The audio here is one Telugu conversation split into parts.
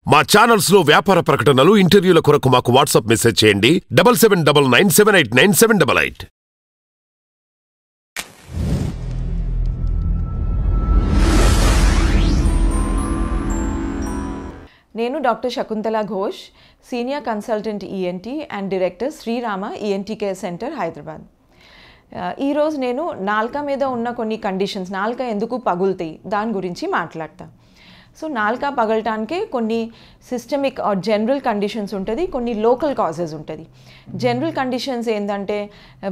మా ఛానల్స్ లో వ్యాపార ప్రకటనలు ఇంటర్వ్యూల కొరకు మాకు వాట్సాప్ మెసేజ్ చేయండి 7799978978. నేను doctor Shakuntala Ghosh, senior consultant ENT and director Srirama ENT care centre Hyderabad. ఈరోజు నేను నాలుక మీద ఉన్న కొన్ని కండిషన్స్, నాలుక ఎందుకు పగులుతాయి దాని గురించి మాట్లాడతా. సో నాలుక పగలటానికి కొన్ని సిస్టమిక్ ఆర్ జనరల్ కండిషన్స్ ఉంటుంది, కొన్ని లోకల్ కాజెస్ ఉంటుంది. జనరల్ కండిషన్స్ ఏంటంటే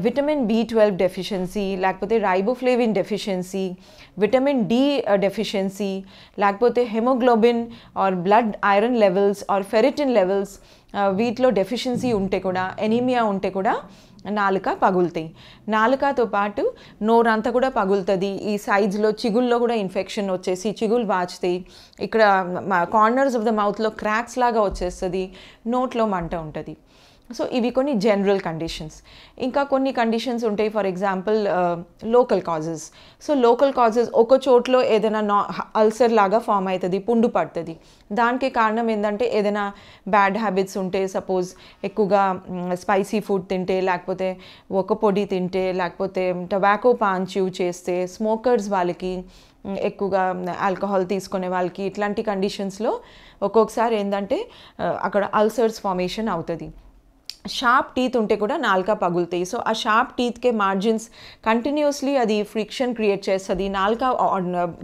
విటమిన్ B12 డెఫిషియన్సీ, లేకపోతే riboflavin deficiency, vitamin D deficiency, లేకపోతే haemoglobin or blood iron levels or ferritin levels వీటిలో డెఫిషియన్సీ ఉంటే కూడా, ఎనీమియా ఉంటే కూడా నాలుక పగులుతాయి. నాలుకతో పాటు నోరంతా కూడా పగులుతుంది. ఈ సైడ్స్లో చిగుల్లో కూడా ఇన్ఫెక్షన్ వచ్చేసి చిగులు వాచుతాయి. ఇక్కడ కార్నర్స్ ఆఫ్ ద మౌత్లో క్రాక్స్ లాగా వచ్చేస్తుంది. నోట్లో మంట ఉంటుంది. సో ఇవి కొన్ని జనరల్ కండిషన్స్. ఇంకా కొన్ని కండిషన్స్ ఉంటాయి, for example local causes. So local causes ఒక చోట్లో ఏదైనా అల్సర్ లాగా ఫామ్ అవుతుంది, పుండు పడుతుంది. దానికి కారణం ఏంటంటే ఏదైనా బ్యాడ్ హ్యాబిట్స్ ఉంటే, సపోజ్ ఎక్కువగా స్పైసీ ఫుడ్ తింటే, లేకపోతే ఒక పొడి తింటే, లేకపోతే టొబాకో పాన్ చ్యూ చేస్తే, స్మోకర్స్ వాళ్ళకి, ఎక్కువగా ఆల్కహాల్ తీసుకునే వాళ్ళకి, ఇట్లాంటి కండిషన్స్లో ఒక్కొక్కసారి ఏంటంటే అక్కడ అల్సర్స్ ఫార్మేషన్ అవుతుంది. షార్ప్ టీత్ ఉంటే కూడా నాలుక పగులుతాయి. సో ఆ షార్ప్ టీత్కే మార్జిన్స్ కంటిన్యూస్లీ అది ఫ్రిక్షన్ క్రియేట్ చేస్తుంది. నాలుక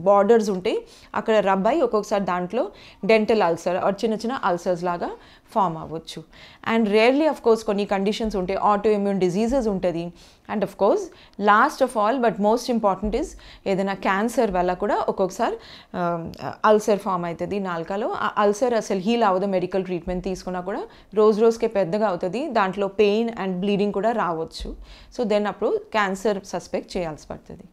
బార్డర్స్ ఉంటాయి, అక్కడ రబ్ అయ్యి ఒక్కొక్కసారి దాంట్లో డెంటల్ అల్సర్ ఆర్ చిన్న చిన్న అల్సర్స్ లాగా ఫామ్ అవ్వచ్చు. అండ్ రేర్లీ ఆఫ్ కోర్స్ కొన్ని కండిషన్స్ ఉంటాయి, ఆటో ఇమ్యూన్ డిజీజెస్ ఉంటుంది. And of course last of all but most important is ఏదైనా క్యాన్సర్ వల్ల కూడా ఒక్కొక్కసారి అల్సర్ ఫామ్ అవుతుంది నాలుకలో. ఆ అల్సర్ అసలు హీల్ అవ్వదు, మెడికల్ ట్రీట్మెంట్ తీసుకున్నా కూడా రోజు రోజుకే పెద్దగా అవుతుంది. దాంట్లో పెయిన్ అండ్ బ్లీడింగ్ కూడా రావచ్చు. సో దెన్ అప్పుడు క్యాన్సర్ సస్పెక్ట్ చేయాల్సి పడుతుంది.